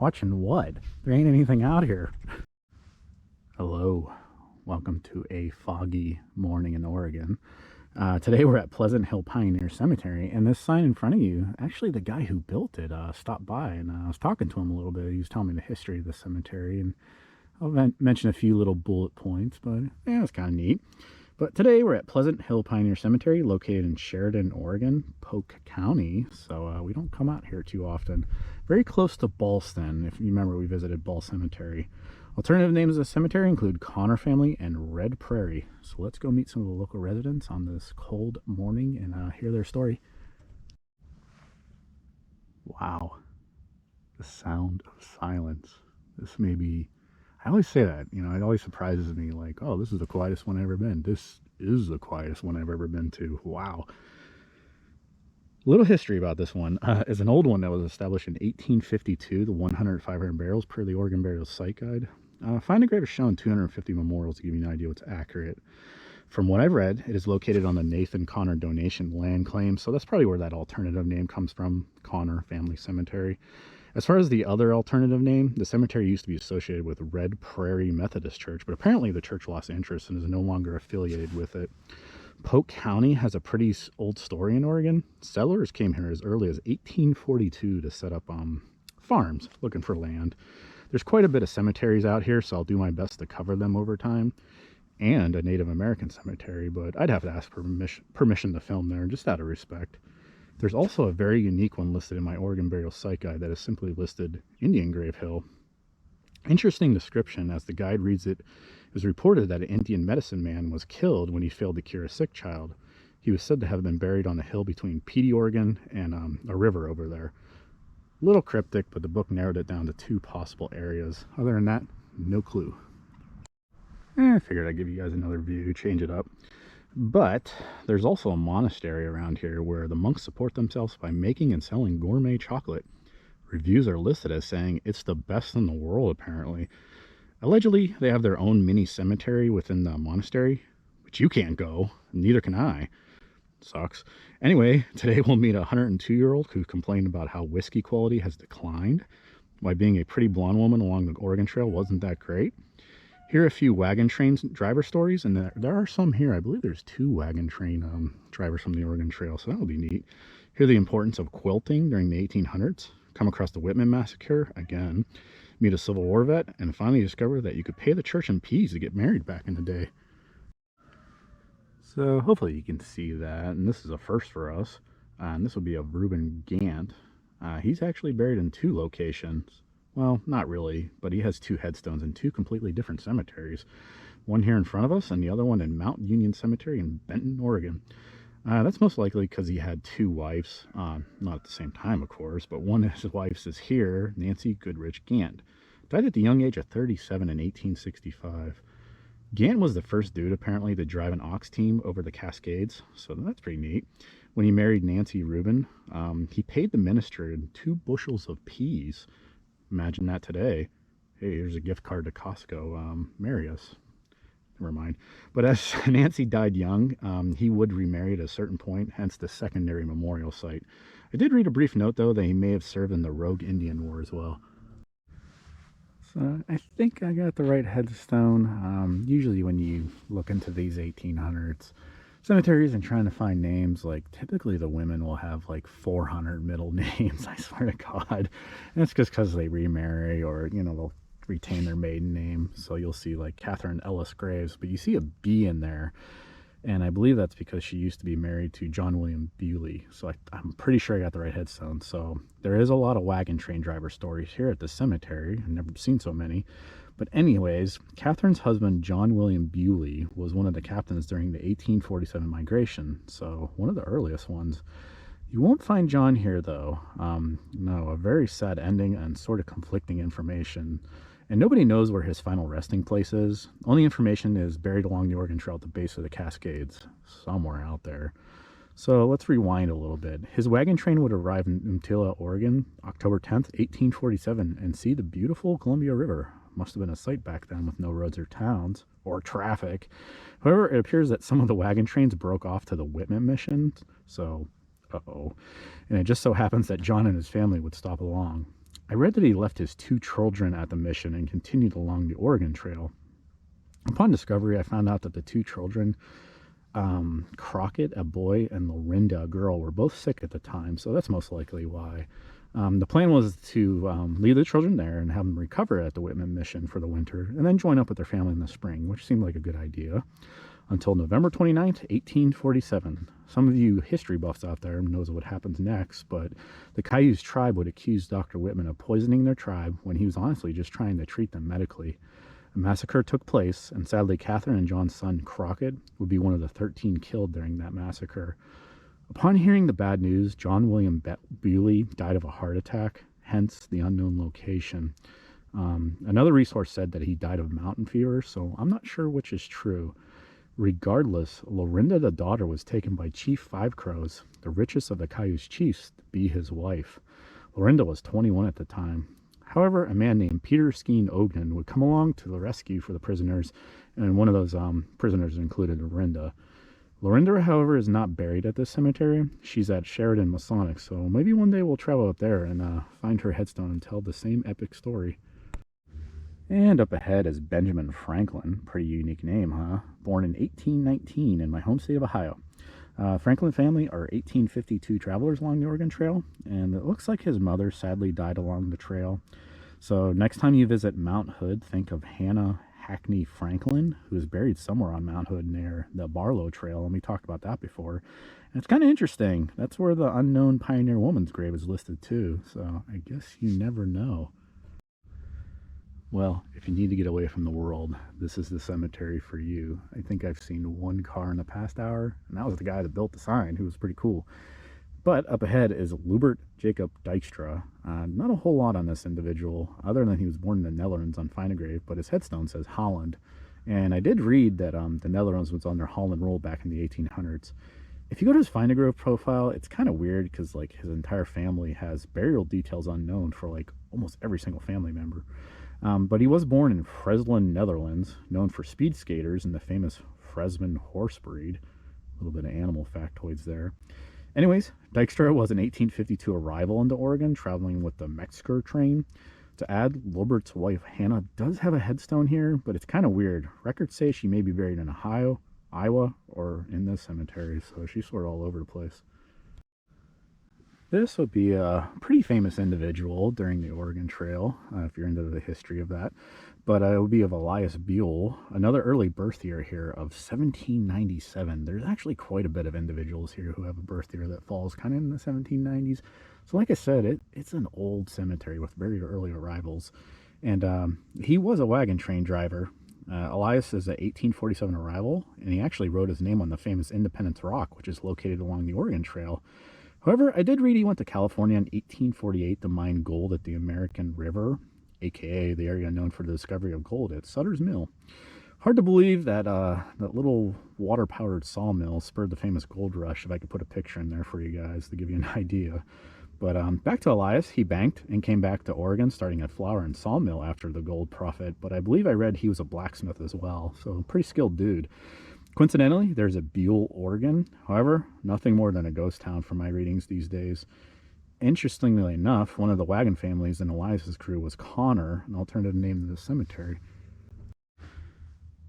Watching what? There ain't anything out here. Hello. Welcome to a foggy morning in Oregon. Today we're at Pleasant Hill Pioneer Cemetery, and this sign in front of you, actually the guy who built it stopped by, and I was talking to him a little bit. He was telling me the history of the cemetery, and I'll mention a few little bullet points, but yeah, it's kind of neat. But today we're at Pleasant Hill Pioneer Cemetery, located in Sheridan, Oregon, Polk County. So we don't come out here too often. Very close to Ballston. If you remember, we visited Ball Cemetery. Alternative names of the cemetery include Connor Family and Red Prairie. So let's go meet some of the local residents on this cold morning and hear their story. Wow. The sound of silence. This may be... I always say that, it always surprises me, like, oh, this is the quietest one I've ever been. This is the quietest one I've ever been to. Wow. A little history about this one. It's an old one that was established in 1852, the 100-500 barrels per the Oregon Burial Site Guide. Find a grave has shown 250 memorials to give you an idea what's accurate. From what I've read, it is located on the Nathan Connor donation land claim, so that's probably where that alternative name comes from, Connor Family Cemetery. As far as the other alternative name, the cemetery used to be associated with Red Prairie Methodist Church, but apparently the church lost interest and is no longer affiliated with it. Polk County has a pretty old story in Oregon. Settlers came here as early as 1842 to set up farms, looking for land. There's quite a bit of cemeteries out here, so I'll do my best to cover them over time, and a Native American cemetery, but I'd have to ask permission to film there, just out of respect. There's also a very unique one listed in my Oregon Burial Site Guide that is simply listed Indian Grave Hill. Interesting description. As the guide reads it, it was reported that an Indian medicine man was killed when he failed to cure a sick child. He was said to have been buried on a hill between Petey, Oregon, and a river over there. A little cryptic, but the book narrowed it down to 2 possible areas. Other than that, no clue. I figured I'd give you guys another view, change it up. But there's also a monastery around here where the monks support themselves by making and selling gourmet chocolate. Reviews are listed as saying it's the best in the world, apparently. Allegedly, they have their own mini cemetery within the monastery, but you can't go, neither can I. Sucks. Anyway, today we'll meet a 102-year-old who complained about how whiskey quality has declined, why being a pretty blonde woman along the Oregon Trail wasn't that great. Here are a few wagon train driver stories, and there are some here. I believe there's 2 wagon train drivers from the Oregon Trail, so that'll be neat. Hear the importance of quilting during the 1800s. Come across the Whitman Massacre, again. Meet a Civil War vet, and finally discover that you could pay the church in peas to get married back in the day. So hopefully you can see that, and this is a first for us. And this will be of Reuben Gant. He's actually buried in 2 locations. Well, not really, but he has 2 headstones in 2 completely different cemeteries. One here in front of us and the other one in Mount Union Cemetery in Benton, Oregon. That's most likely because he had 2 wives, not at the same time, of course, but one of his wives is here, Nancy Goodrich Gant. Died at the young age of 37 in 1865. Gant was the first dude, apparently, to drive an ox team over the Cascades, so that's pretty neat. When he married Nancy Reuben, he paid the minister 2 bushels of peas. Imagine that today. Hey, here's a gift card to Costco. Marry us. Never mind. But as Nancy died young, he would remarry at a certain point, hence the secondary memorial site. I did read a brief note, though, that he may have served in the Rogue Indian War as well. So I think I got the right headstone. Usually when you look into these 1800s cemeteries and trying to find names, like typically the women will have like 400 middle names, I swear to God. And it's just because they remarry, or they'll retain their maiden name. So you'll see like Catherine Ellis Graves, but you see a B in there, and I believe that's because she used to be married to John William Bewley. So I'm pretty sure I got the right headstone. So there is a lot of wagon train driver stories here at the cemetery. I've never seen so many. But anyways, Catherine's husband, John William Bewley, was one of the captains during the 1847 migration, so one of the earliest ones. You won't find John here, though. No, a very sad ending and sort of conflicting information. And nobody knows where his final resting place is. Only information is buried along the Oregon Trail at the base of the Cascades, somewhere out there. So let's rewind a little bit. His wagon train would arrive in Umatilla, Oregon, October 10th, 1847, and see the beautiful Columbia River. Must have been a sight back then with no roads or towns or traffic. However, it appears that some of the wagon trains broke off to the Whitman mission, so and it just so happens that John and his family would stop along. I read that he left his 2 children at the mission and continued along the Oregon Trail. Upon discovery, I found out that the 2 children, Crockett, a boy, and Lorinda, a girl, were both sick at the time, so that's most likely why. The plan was to leave the children there and have them recover at the Whitman mission for the winter, and then join up with their family in the spring, which seemed like a good idea. Until November 29th, 1847. Some of you history buffs out there knows what happens next, but the Cayuse tribe would accuse Dr. Whitman of poisoning their tribe when he was honestly just trying to treat them medically. A massacre took place, and sadly, Catherine and John's son, Crockett, would be one of the 13 killed during that massacre. Upon hearing the bad news, John William Bewley died of a heart attack, hence the unknown location. Another resource said that he died of mountain fever, so I'm not sure which is true. Regardless, Lorinda, the daughter, was taken by Chief Five Crows, the richest of the Cayuse chiefs, to be his wife. Lorinda was 21 at the time. However, a man named Peter Skeen Ogden would come along to the rescue for the prisoners, and one of those prisoners included Lorinda. Lorinda, however, is not buried at this cemetery. She's at Sheridan, Masonic, so maybe one day we'll travel up there and find her headstone and tell the same epic story. And up ahead is Benjamin Franklin. Pretty unique name, huh? Born in 1819 in my home state of Ohio. Franklin family are 1852 travelers along the Oregon Trail, and it looks like his mother sadly died along the trail. So next time you visit Mount Hood, think of Hannah Hackney Franklin, who is buried somewhere on Mount Hood near the Barlow Trail, and we talked about that before. And it's kind of interesting. That's where the unknown pioneer woman's grave is listed too, so I guess you never know. Well, if you need to get away from the world, this is the cemetery for you. I think I've seen one car in the past hour, and that was the guy that built the sign, who was pretty cool. But up ahead is Lubert Jacob Dijkstra. Not a whole lot on this individual, other than he was born in the Netherlands on Finegrave, but his headstone says Holland. And I did read that the Netherlands was under Holland rule back in the 1800s. If you go to his Finegrave profile, it's kind of weird because like his entire family has burial details unknown for like almost every single family member. But he was born in Friesland, Netherlands, known for speed skaters and the famous Fresman horse breed. A little bit of animal factoids there. Anyways, Dijkstra was an 1852 arrival into Oregon, traveling with the Metzger train. To add, Lubert's wife Hannah does have a headstone here, but it's kind of weird. Records say she may be buried in Ohio, Iowa, or in this cemetery, so she's sort of all over the place. This would be a pretty famous individual during the Oregon Trail, if you're into the history of that. But it would be of Elias Buell, another early birth year here of 1797. There's actually quite a bit of individuals here who have a birth year that falls kind of in the 1790s. So like I said, it's an old cemetery with very early arrivals. And he was a wagon train driver. Elias is an 1847 arrival, and he actually wrote his name on the famous Independence Rock, which is located along the Oregon Trail. However, I did read he went to California in 1848 to mine gold at the American River, aka the area known for the discovery of gold at Sutter's Mill. Hard to believe that that little water-powered sawmill spurred the famous gold rush, if I could put a picture in there for you guys to give you an idea. But back to Elias, he banked and came back to Oregon, starting a flour and sawmill after the gold profit, but I believe I read he was a blacksmith as well, so pretty skilled dude. Coincidentally, there's a Buell, Oregon. However, nothing more than a ghost town for my readings these days. Interestingly enough, one of the wagon families in Elias's crew was Connor, an alternative name to the cemetery.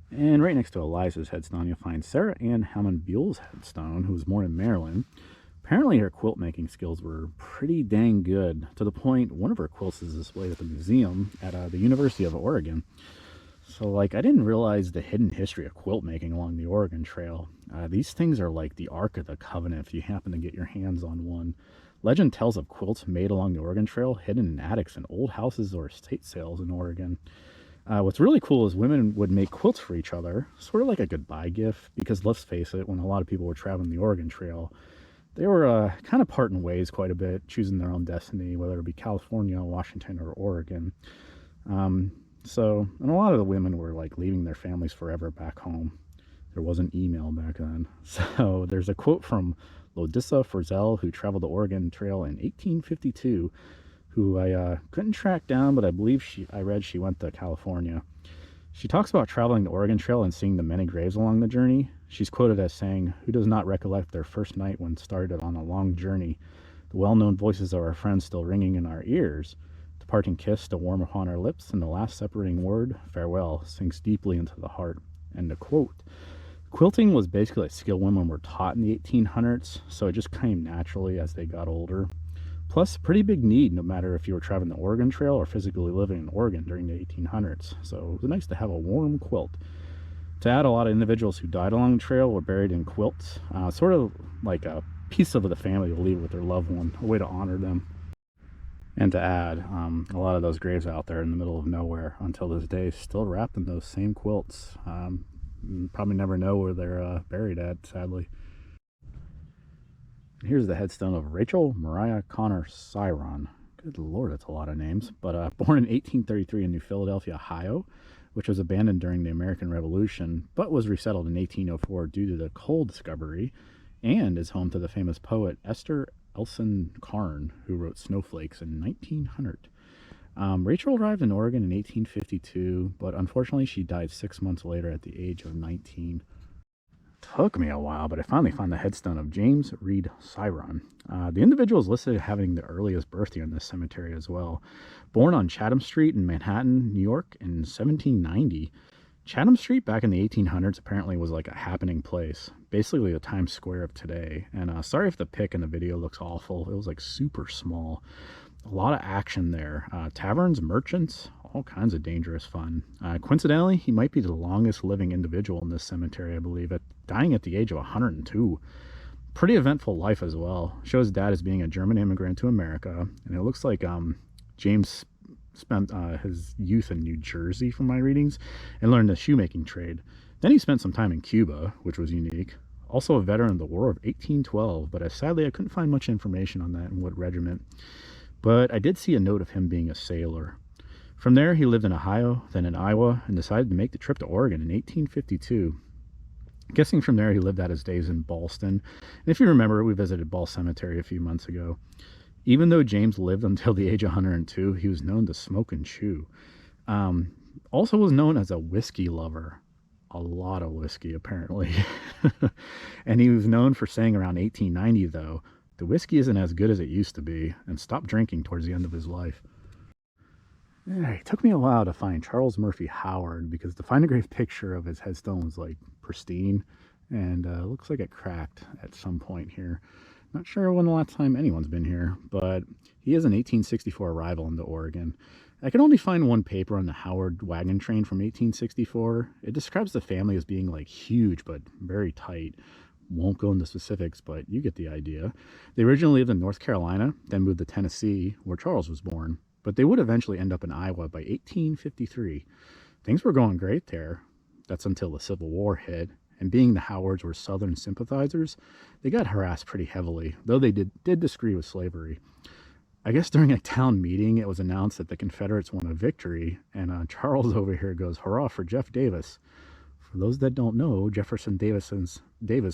And right next to Elias's headstone, you'll find Sarah Ann Hammond Buell's headstone, who was born in Maryland. Apparently, her quilt making skills were pretty dang good, to the point one of her quilts is displayed at the museum at the University of Oregon. So, like, I didn't realize the hidden history of quilt making along the Oregon Trail. These things are like the Ark of the Covenant if you happen to get your hands on one. Legend tells of quilts made along the Oregon Trail hidden in attics in old houses or estate sales in Oregon. What's really cool is women would make quilts for each other, sort of like a goodbye gift, because let's face it, when a lot of people were traveling the Oregon Trail, they were kind of parting ways quite a bit, choosing their own destiny, whether it be California, Washington, or Oregon. And a lot of the women were like leaving their families forever back home. There wasn't email back then. So there's a quote from Lodissa Forzel, who traveled the Oregon Trail in 1852, who I couldn't track down, but I believe I read she went to California. She talks about traveling the Oregon Trail and seeing the many graves along the journey. She's quoted as saying, "Who does not recollect their first night when started on a long journey? The well-known voices of our friends still ringing in our ears. To parting kiss to warm upon our lips, and the last separating word, farewell, sinks deeply into the heart. And to quote, quilting was basically a skill women were taught in the 1800s, so it just came naturally as they got older. Plus, pretty big need, no matter if you were traveling the Oregon Trail or physically living in Oregon during the 1800s. So it was nice to have a warm quilt. To add, a lot of individuals who died along the trail were buried in quilts, sort of like a piece of the family will leave with their loved one, a way to honor them. And to add, a lot of those graves out there in the middle of nowhere until this day still wrapped in those same quilts. Probably never know where they're buried at, sadly. And here's the headstone of Rachel Mariah Connor Syron. Good Lord, that's a lot of names. But born in 1833 in New Philadelphia, Ohio, which was abandoned during the American Revolution, but was resettled in 1804 due to the coal discovery, and is home to the famous poet Esther Elson Carn, who wrote Snowflakes in 1900. Rachel arrived in Oregon in 1852, but unfortunately she died 6 months later at the age of 19. Took me a while, but I finally found the headstone of James Reed Syron. The individual is listed as having the earliest birth year in this cemetery as well. Born on Chatham Street in Manhattan, New York in 1790. Chatham Street back in the 1800s apparently was like a happening place, basically the Times Square of today. And sorry if the pic in the video looks awful. It was like super small. A lot of action there. Taverns, merchants, all kinds of dangerous fun. Coincidentally, he might be the longest living individual in this cemetery, I believe, dying at the age of 102. Pretty eventful life as well. Shows dad as being a German immigrant to America, and it looks like James spent his youth in New Jersey from my readings and learned the shoemaking trade. Then he spent some time in Cuba, which was unique. Also a veteran of the War of 1812, but sadly I couldn't find much information on that and what regiment. But I did see a note of him being a sailor. From there, he lived in Ohio, then in Iowa, and decided to make the trip to Oregon in 1852. Guessing from there, he lived out his days in Ballston. And if you remember, we visited Ball Cemetery a few months ago. Even though James lived until the age of 102, he was known to smoke and chew. Also was known as a whiskey lover. A lot of whiskey, apparently. And he was known for saying around 1890, though, the whiskey isn't as good as it used to be, and stopped drinking towards the end of his life. It took me a while to find Charles Murphy Howard, because the find a grave picture of his headstone was like pristine, and looks like it cracked at some point here. Not sure when the last time anyone's been here, but he is an 1864 arrival into Oregon. I can only find one paper on the Howard wagon train from 1864. It describes the family as being like huge but very tight. Won't go into specifics, but you get the idea. They originally lived in North Carolina, then moved to Tennessee, where Charles was born, but they would eventually end up in Iowa by 1853. Things were going great there. That's until the Civil War hit, and being the Howards were Southern sympathizers, they got harassed pretty heavily, though they did disagree with slavery. I guess during a town meeting, it was announced that the Confederates won a victory, and Charles over here goes, "Hurrah for Jeff Davis." For those that don't know, Jefferson Davis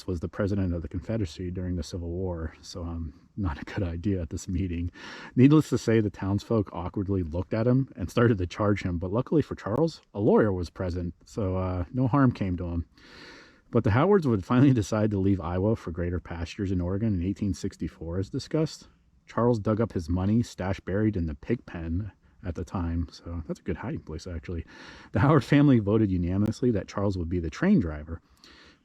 was the president of the Confederacy during the Civil War, so not a good idea at this meeting. Needless to say, the townsfolk awkwardly looked at him and started to charge him, but luckily for Charles, a lawyer was present, so no harm came to him. But the Howards would finally decide to leave Iowa for greater pastures in Oregon in 1864, as discussed. Charles dug up his money stashed buried in the pig pen at the time, so that's a good hiding place, actually. The Howard family voted unanimously that Charles would be the train driver.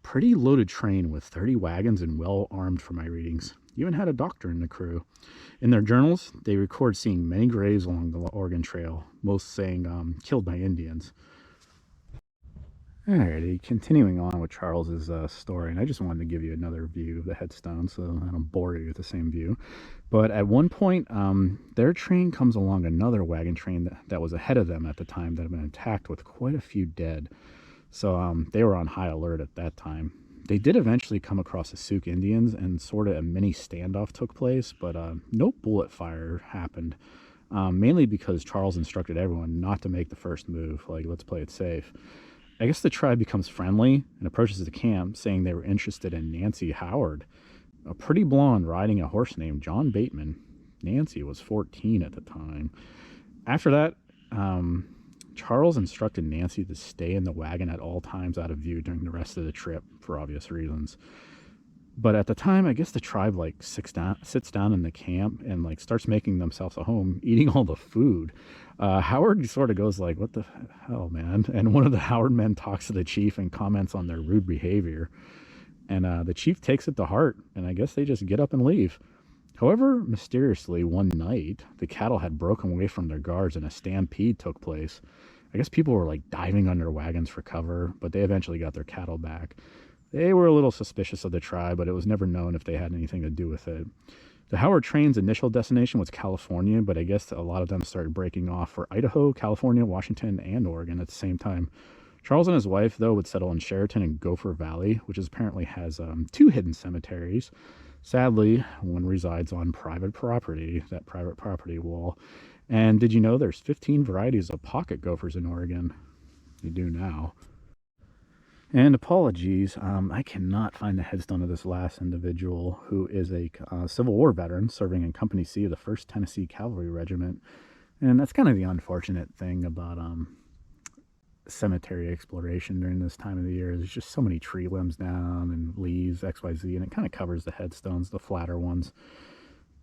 Pretty loaded train with 30 wagons and well armed for my readings. Even had a doctor in the crew. In their journals, they record seeing many graves along the Oregon Trail, most saying killed by Indians. Alrighty, continuing on with Charles's story, and I just wanted to give you another view of the headstone, so I don't bore you with the same view. But at one point, their train comes along another wagon train that was ahead of them at the time that had been attacked with quite a few dead. So they were on high alert at that time. They did eventually come across the Sioux Indians, and sort of a mini standoff took place, but no bullet fire happened. Mainly because Charles instructed everyone not to make the first move, like, let's play it safe. I guess the tribe becomes friendly and approaches the camp, saying they were interested in Nancy Howard, a pretty blonde riding a horse named John Bateman. Nancy was 14 at the time. After that, Charles instructed Nancy to stay in the wagon at all times out of view during the rest of the trip, for obvious reasons. But at the time, I guess the tribe like sits down in the camp and like starts making themselves a home, eating all the food. Howard sort of goes like, "What the hell, man?" And one of the Howard men talks to the chief and comments on their rude behavior. And the chief takes it to heart, and I guess they just get up and leave. However, mysteriously, one night, the cattle had broken away from their guards and a stampede took place. I guess people were like diving under wagons for cover, but they eventually got their cattle back. They were a little suspicious of the tribe, but it was never known if they had anything to do with it. The Howard train's initial destination was California, but I guess a lot of them started breaking off for Idaho, California, Washington, and Oregon at the same time. Charles and his wife, though, would settle in Sheridan and Gopher Valley, which apparently has 2 hidden cemeteries. Sadly, one resides on private property, that private property wall. And did you know there's 15 varieties of pocket gophers in Oregon? You do now. And apologies, I cannot find the headstone of this last individual, who is a Civil War veteran serving in Company C of the 1st Tennessee Cavalry Regiment. And that's kind of the unfortunate thing about cemetery exploration during this time of the year. There's just so many tree limbs down and leaves, XYZ, and it kind of covers the headstones, the flatter ones.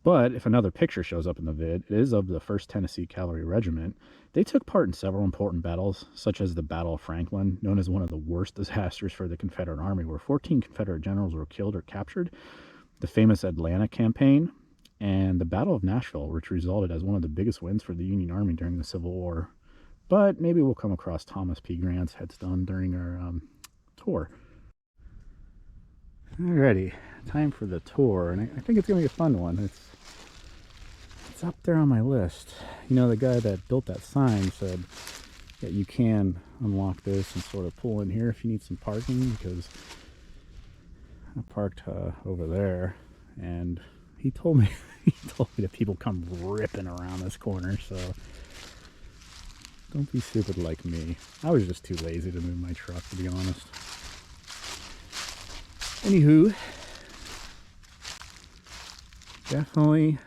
But if another picture shows up in the vid, it is of the 1st Tennessee Cavalry Regiment. They took part in several important battles, such as the Battle of Franklin, known as one of the worst disasters for the Confederate Army, where 14 Confederate generals were killed or captured, the famous Atlanta Campaign, and the Battle of Nashville, which resulted as one of the biggest wins for the Union Army during the Civil War. But maybe we'll come across Thomas P. Grant's headstone during our tour. Alrighty, time for the tour, and I think it's going to be a fun one. It's up there on my list. You know, the guy that built that sign said that you can unlock this and sort of pull in here if you need some parking, because I parked over there, and he told me that people come ripping around this corner, so don't be stupid like me. I was just too lazy to move my truck, to be honest. Anywho, definitely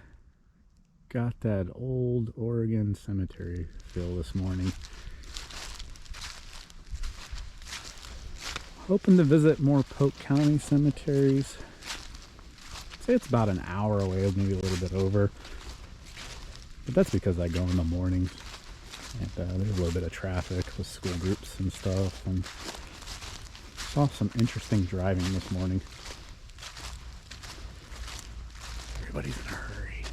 got that old Oregon cemetery feel this morning. Hoping to visit more Polk County cemeteries. I'd say it's about an hour away, maybe a little bit over. But that's because I go in the mornings. And there's a little bit of traffic with school groups and stuff. And saw some interesting driving this morning. Everybody's in a hurry.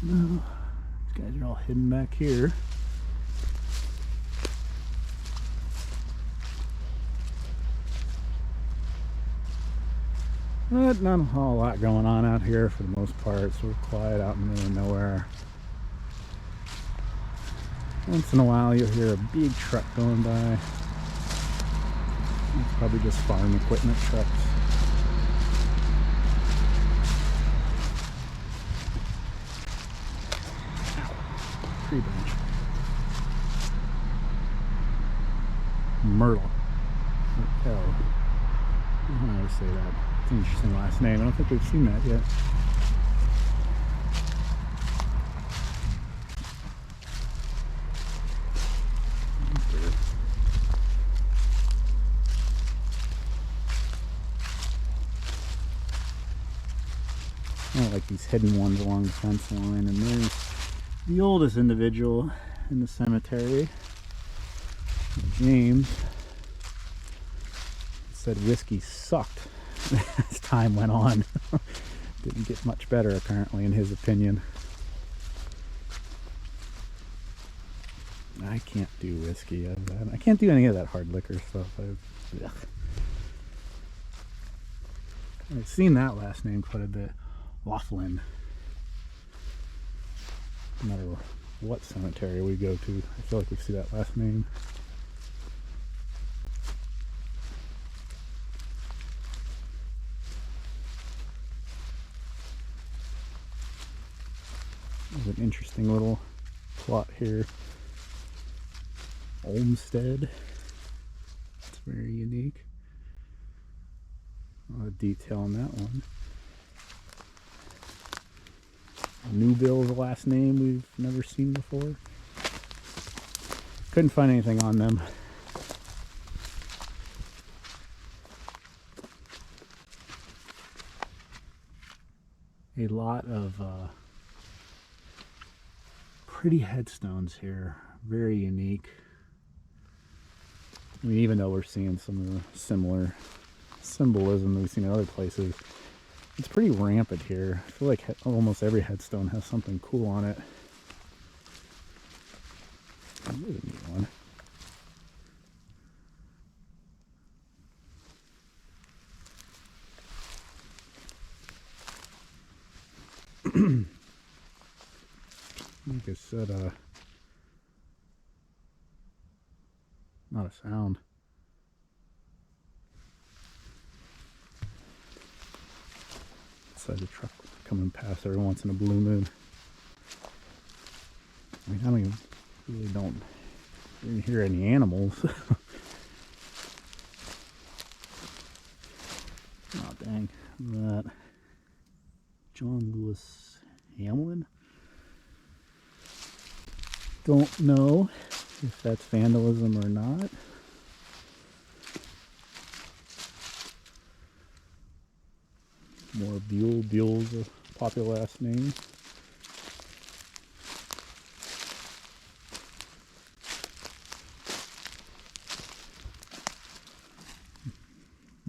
No, these guys are all hidden back here. But not a whole lot going on out here for the most part. So we're quiet out in the middle of nowhere. Once in a while you'll hear a big truck going by. It's probably just farm equipment trucks. Ow. Tree branch. Myrtle. Myrtle. I don't know how to say that. It's an interesting last name. I don't think we've seen that yet. I like these hidden ones along the fence line. And there's the oldest individual in the cemetery, James. Said whiskey sucked as time went on. Didn't get much better, apparently, in his opinion. I can't do whiskey. I can't do any of that hard liquor stuff. I've seen that last name quite a bit. Laughlin. No matter what cemetery we go to, I feel like we see that last name. There's an interesting little plot here. Olmsted. It's very unique. A lot of detail on that one. Newbill's the last name we've never seen before. Couldn't find anything on them. a lot of pretty headstones here, very unique. I mean, even though we're seeing some of the similar symbolism that we've seen in other places, it's pretty rampant here. I feel like almost every headstone has something cool on it. Here's a neat one. Like I said, not a sound. Inside the truck coming past every once in a blue moon. I mean, I don't even hear any animals. Oh dang, that John Lewis Hamlin. Don't know if that's vandalism or not. More Buell. Buell's a popular last name.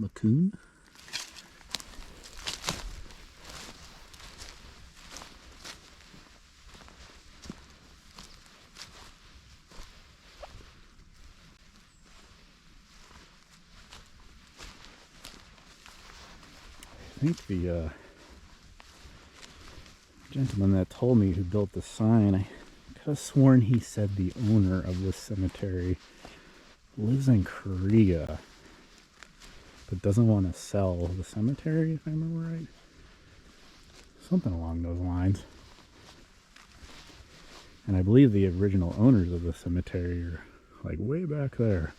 McCoon. I think the gentleman that told me who built the sign, I could have sworn he said the owner of this cemetery lives in Korea, but doesn't want to sell the cemetery, if I remember right. Something along those lines. And I believe the original owners of the cemetery are like way back there.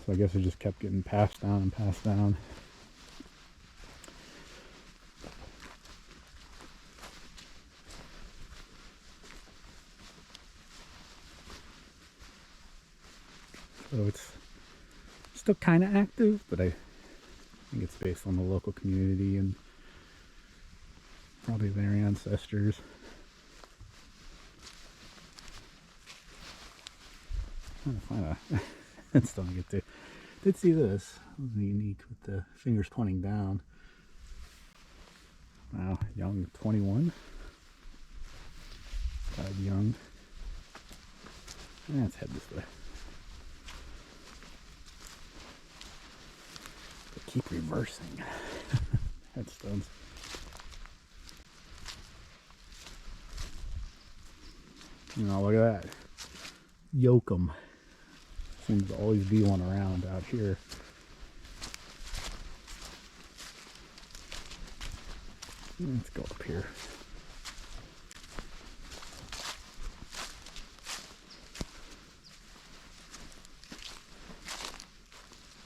So I guess it just kept getting passed down and passed down. So it's still kind of active, but I think it's based on the local community and probably their ancestors. I'm trying to find a headstone to get to. Did see this. It was unique with the fingers pointing down. Wow, young, 21. Died young. Let's head this way. Keep reversing. Headstones. You know, look at that. Yoakum. Seems to always be one around out here. Let's go up here.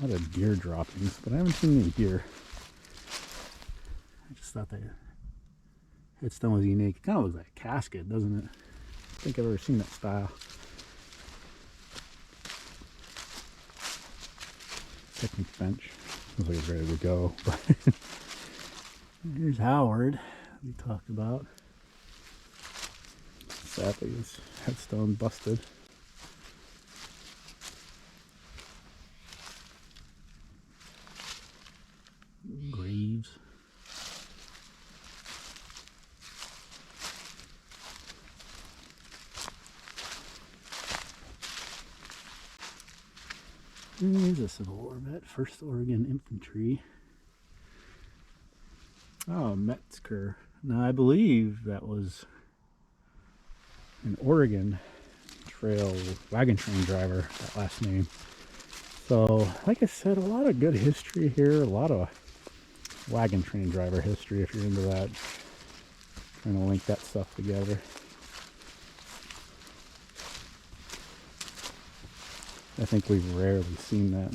A lot of deer droppings, but I haven't seen any deer. I just thought that headstone was unique. It kind of looks like a casket, doesn't it? I don't think I've ever seen that style. Picnic bench. Looks like it's ready to go. Here's Howard, we talked about. Sadly, his headstone busted. Graves. And here's a Civil War vet, 1st Oregon Infantry. Oh, Metzger. Now, I believe that was an Oregon Trail wagon train driver, that last name. So, like I said, a lot of good history here, a lot of wagon train driver history if you're into that. Trying to link that stuff together. I think we've rarely seen that.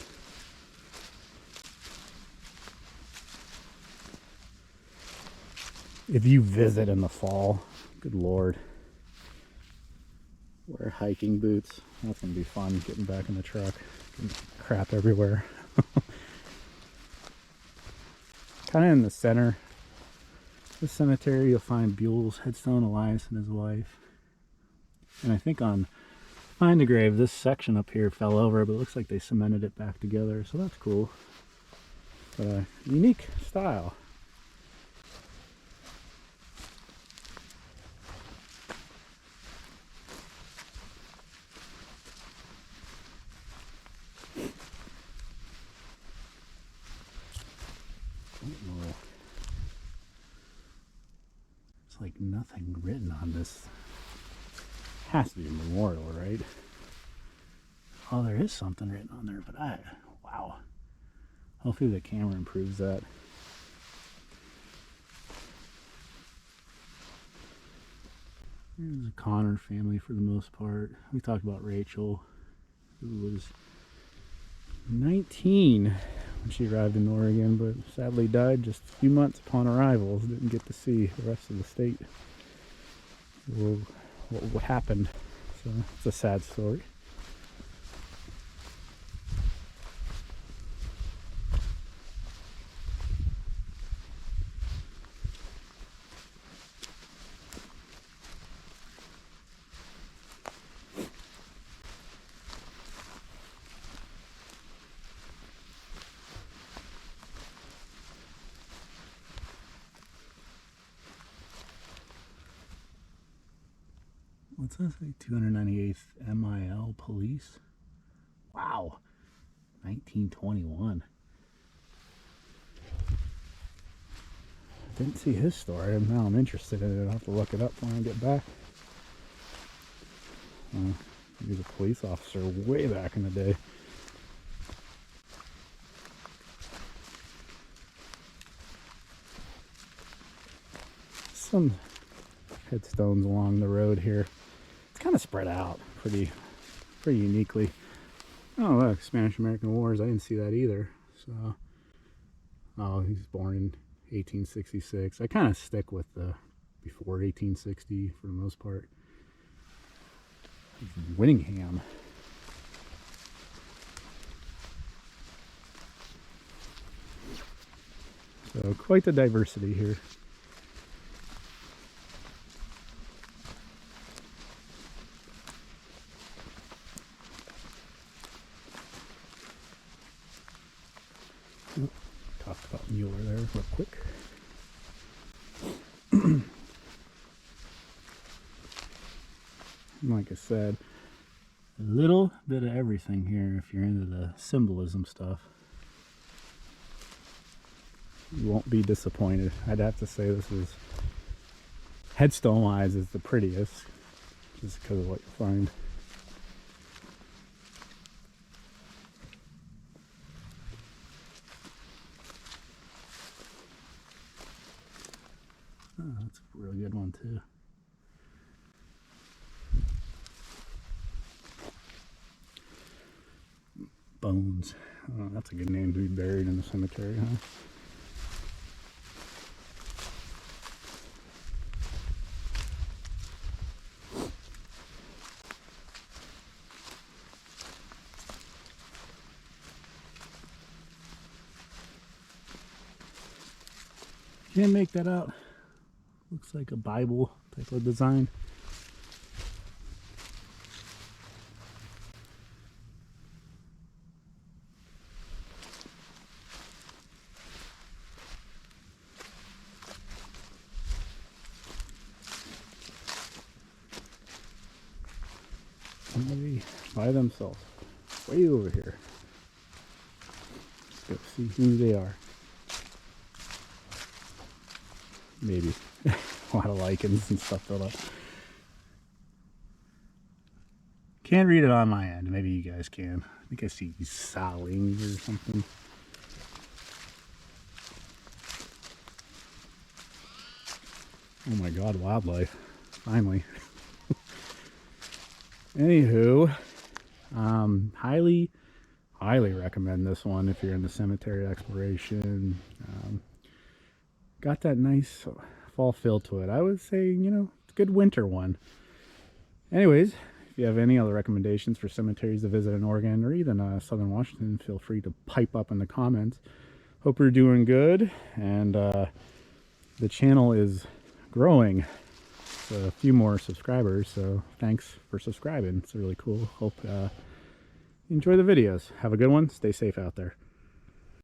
If you visit in the fall, good lord, wear hiking boots. That's gonna be fun, getting back in the truck. Crap everywhere. Kind of in the center This cemetery, you'll find Buell's headstone, Elias and his wife. And I think on Find a Grave, this section up here fell over, but it looks like they cemented it back together, so that's cool. But a unique style. It's like nothing written on this. Has to be a memorial, right? Oh, there is something written on there, but wow. Hopefully the camera improves that. Here's the Connor family for the most part. We talked about Rachel, who was 19 when she arrived in Oregon, but sadly died just a few months upon arrival. Didn't get to see the rest of the state. What happened. So it's a sad story. What's that say? 298th MIL Police? Wow. 1921. Didn't see his story, and now I'm interested in it. I'll have to look it up when I get back. He was a police officer way back in the day. Some headstones along the road here. It's kind of spread out pretty uniquely. Oh, look, Spanish-American Wars. I didn't see that either. So, oh, he's born in 1866. I kind of stick with the before 1860 for the most part. Winningham. So quite the diversity here. Talked about Mueller there real quick. Like I said, a little bit of everything here if you're into the symbolism stuff. You won't be disappointed. I'd have to say this is, headstone wise, is the prettiest, just because of what you find. Oh, that's a really good one too. Bones. Oh, that's a good name to be buried in the cemetery, huh? Can't make that out. Looks like a Bible type of design. Somebody by themselves, way over here. Let's go see who they are. Maybe a lot of lichens and stuff filled up. Can't read it on my end. Maybe you guys can. I think I see Salings or something. Oh my God, wildlife! Finally. Anywho, highly recommend this one if you're in the cemetery exploration. Got that nice fall feel to it. I would say, you know, it's a good winter one. Anyways, if you have any other recommendations for cemeteries to visit in Oregon or even Southern Washington, feel free to pipe up in the comments. Hope you're doing good, and the channel is growing. A few more subscribers, so thanks for subscribing. It's really cool. Hope you enjoy the videos. Have a good one. Stay safe out there.